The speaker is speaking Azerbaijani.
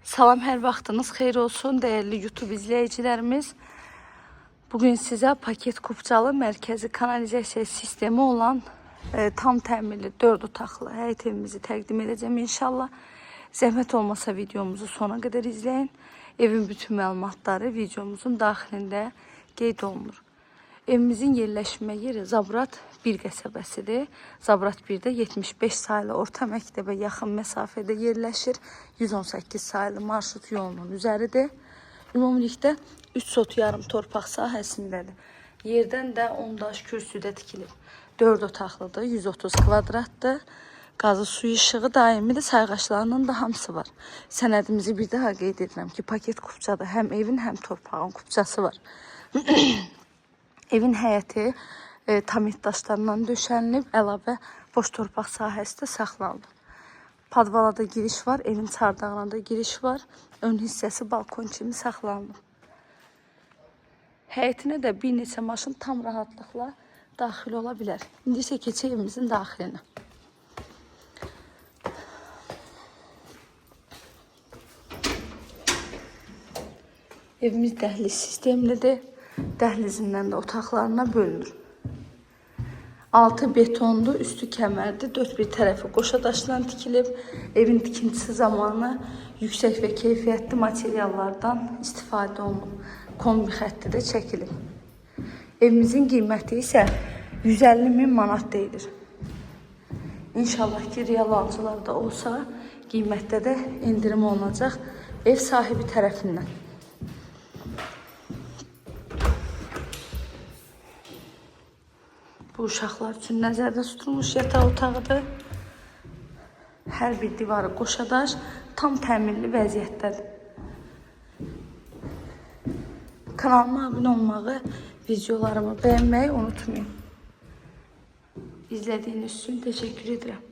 Salam, hər vaxtınız xeyir olsun değerli YouTube izleyicilerimiz. Bugün size paket kupçalı mərkəzi kanalizasiya sistemi olan tam təmirli 4 otaqlı həyət evimizi təqdim edəcəm inşallah. Zəhmət olmasa videomuzu sona kadar izleyin. Evin bütün məlumatları videomuzun daxilində qeyd olunur. Evimizin yerləşmə yeri Zabrat 1 qəsəbəsidir. Zabrat 1-də 75 sayılı orta məktəbə yaxın məsafədə yerləşir. 118 sayılı marşrut yolunun üzəridir. Ümumilikdə 3 sot yarım torpaq sahəsindədir. Yerdən də 10 daş kürsüdə tikilib. 4 otaqlıdır, 130 kvadratdır. Qazı, suyu, işığı daimidir, sayğaçlarının da hamısı var. Sənədimizi bir daha qeyd edirəm ki, paket kupçadır. Həm evin, həm torpağın kupçası var. Evin həyəti tamit daşlarından döşənilib, əlavə boş torpaq sahəsi də saxlanılıb. Padvala da giriş var, evin çardağına da giriş var. Ön hissəsi balkon kimi saxlanılıb. Həyətinə də bir neçə maşın tam rahatlıqla daxil ola bilər. İndi isə keçək evimizin daxilinə. Evimiz dəhliz sistemlidir. Dəhlizindən də otaqlarına bölünür. Altı betonlu, üstü kəmərdir. Dörd bir tərəfi qoşa daşla tikilib. Evin tikintisi zamanı yüksək və keyfiyyətli materiallardan istifadə olunub. Kombi xətti də çəkilib. Evimizin qiyməti isə 150.000 manat deyilir. İnşallah ki, real alıcılar da olsa, qiymətdə də indirim olunacaq ev sahibi tərəfindən. Bu uşaqlar üçün nəzərdə tutulmuş yataq otağıdır. Hər bir divarı qoşadaş, tam təmirli vəziyyətdədir. Kanalıma abunə olmağı, videolarımı bəyənməyi unutmayın. İzlədiyiniz üçün təşəkkür edirəm.